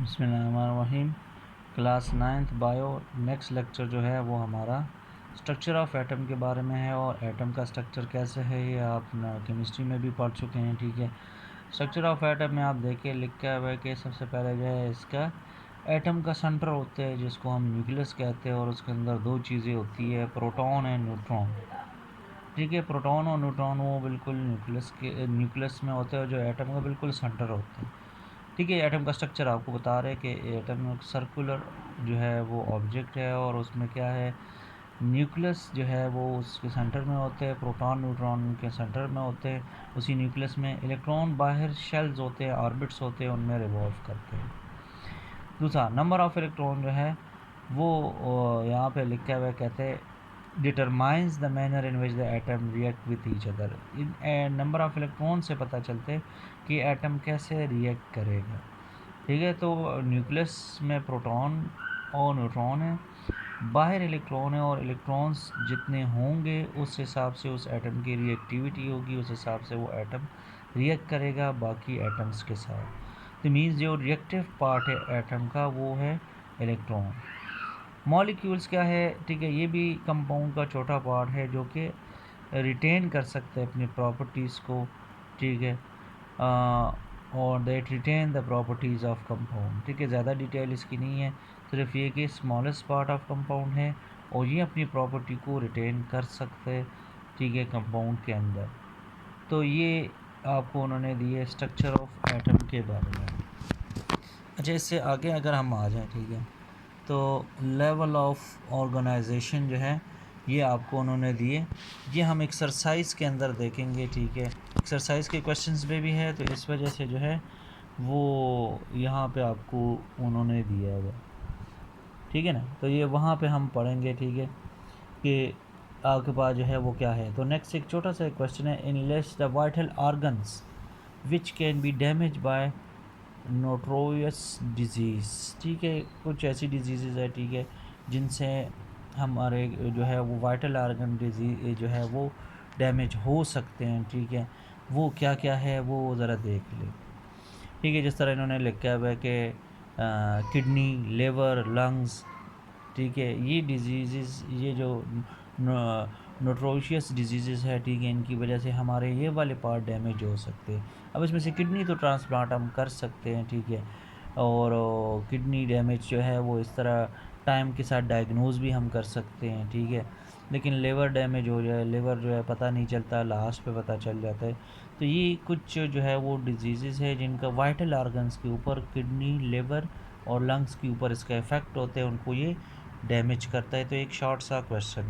बिस्मिल्लाहिर्रहमानिर्रहीम। Class 9th bio. Next lecture जो है वो हमारा स्ट्रक्चर ऑफ एटम के बारे में है, और एटम का स्ट्रक्चर कैसे है ये आप केमिस्ट्री में भी पढ़ चुके हैं। ठीक है, स्ट्रक्चर ऑफ एटम में आप देखिए लिखा हुआ है कि सबसे पहले जो है इसका एटम का सेंटर होता है जिसको हम न्यूक्लियस कहते हैं, और उसके अंदर दो चीज़ें होती है, प्रोटॉन एंड न्यूट्रॉन। ठीक है, प्रोटॉन और न्यूट्रॉन वो बिल्कुल न्यूक्लियस में होते हैं जो एटम का बिल्कुल सेंटर होता है। ठीक है, एटम का स्ट्रक्चर आपको बता रहे हैं कि एटम सर्कुलर जो है वो ऑब्जेक्ट है, और उसमें क्या है, न्यूक्लियस जो है वो उसके सेंटर में होते हैं, प्रोटॉन न्यूट्रॉन के सेंटर में होते हैं। उसी न्यूक्लियस में इलेक्ट्रॉन बाहर शेल्स होते हैं, ऑर्बिट्स होते हैं, उनमें रिवॉल्व करते हैं। दूसरा, नंबर ऑफ इलेक्ट्रॉन जो है वो यहाँ पे लिखा हुआ कहते हैं determines the manner in which the atom react with each other. In number of electron से पता चलते कि एटम कैसे रिएक्ट करेगा। ठीक है, तो न्यूक्लियस में प्रोटॉन और न्यूट्रॉन है, बाहर इलेक्ट्रॉन है, और इलेक्ट्रॉन्स जितने होंगे उस हिसाब से उस एटम की रिएक्टिविटी होगी, उस हिसाब से वो एटम रिएक्ट करेगा बाकी एटम्स के साथ। तो मीन्स जो रिएक्टिव पार्ट है एटम का वो है इलेक्ट्रॉन। मॉलिक्यूल्स क्या है, ठीक है, ये भी कंपाउंड का छोटा पार्ट है जो कि रिटेन कर सकते हैं अपनी प्रॉपर्टीज़ को। ठीक है, और that retain the properties of compound. ठीक है, ज़्यादा डिटेल इसकी नहीं है, सिर्फ ये कि स्मॉलेस्ट पार्ट ऑफ कंपाउंड है और ये अपनी प्रॉपर्टी को रिटेन कर सकते हैं। ठीक है, कंपाउंड के अंदर। तो ये आपको उन्होंने दिए स्ट्रक्चर ऑफ एटम के बारे में। अच्छा, इससे आगे अगर हम आ जाएँ, ठीक है, तो लेवल ऑफ ऑर्गेनाइजेशन जो है ये आपको उन्होंने दिए, ये हम एक्सरसाइज के अंदर देखेंगे। ठीक है, एक्सरसाइज के क्वेश्चंस में भी है, तो इस वजह से जो है वो यहाँ पे आपको उन्होंने दिया हुआ। ठीक है ना, तो ये वहाँ पे हम पढ़ेंगे। ठीक है, कि आपके पास जो है वो क्या है। तो नेक्स्ट एक छोटा सा क्वेश्चन है, in list the vital organs which can be damage bye notorious disease. ठीक है, कुछ ऐसी डिजीज़ है, ठीक है, जिनसे हमारे जो है वो वाइटल ऑर्गन डिजीज जो है वो डैमेज हो सकते हैं। ठीक है, वो क्या क्या है वो ज़रा देख लें। ठीक है, जिस तरह इन्होंने लिखा हुआ है कि किडनी, लिवर, लंग्स। ठीक है, ये डिजीज़, ये जो नोटोरियस डिजीज़ है, ठीक है, इनकी वजह से हमारे ये वाले पार्ट डैमेज हो सकते हैं। अब इसमें से किडनी तो ट्रांसप्लांट हम कर सकते हैं। ठीक है, और किडनी डैमेज जो है वो इस तरह टाइम के साथ डायग्नोज भी हम कर सकते हैं। ठीक है, लेकिन लिवर डैमेज हो जाए, लिवर जो है पता नहीं चलता, लास्ट पे पता चल जाता है। तो ये कुछ जो है वो डिजीज़ है जिनका वाइटल ऑर्गन्स के ऊपर, किडनी, लिवर और लंग्स के ऊपर इसका इफ़ेक्ट होते हैं, उनको ये डैमेज करता है। तो एक शॉर्ट सा क्वेश्चन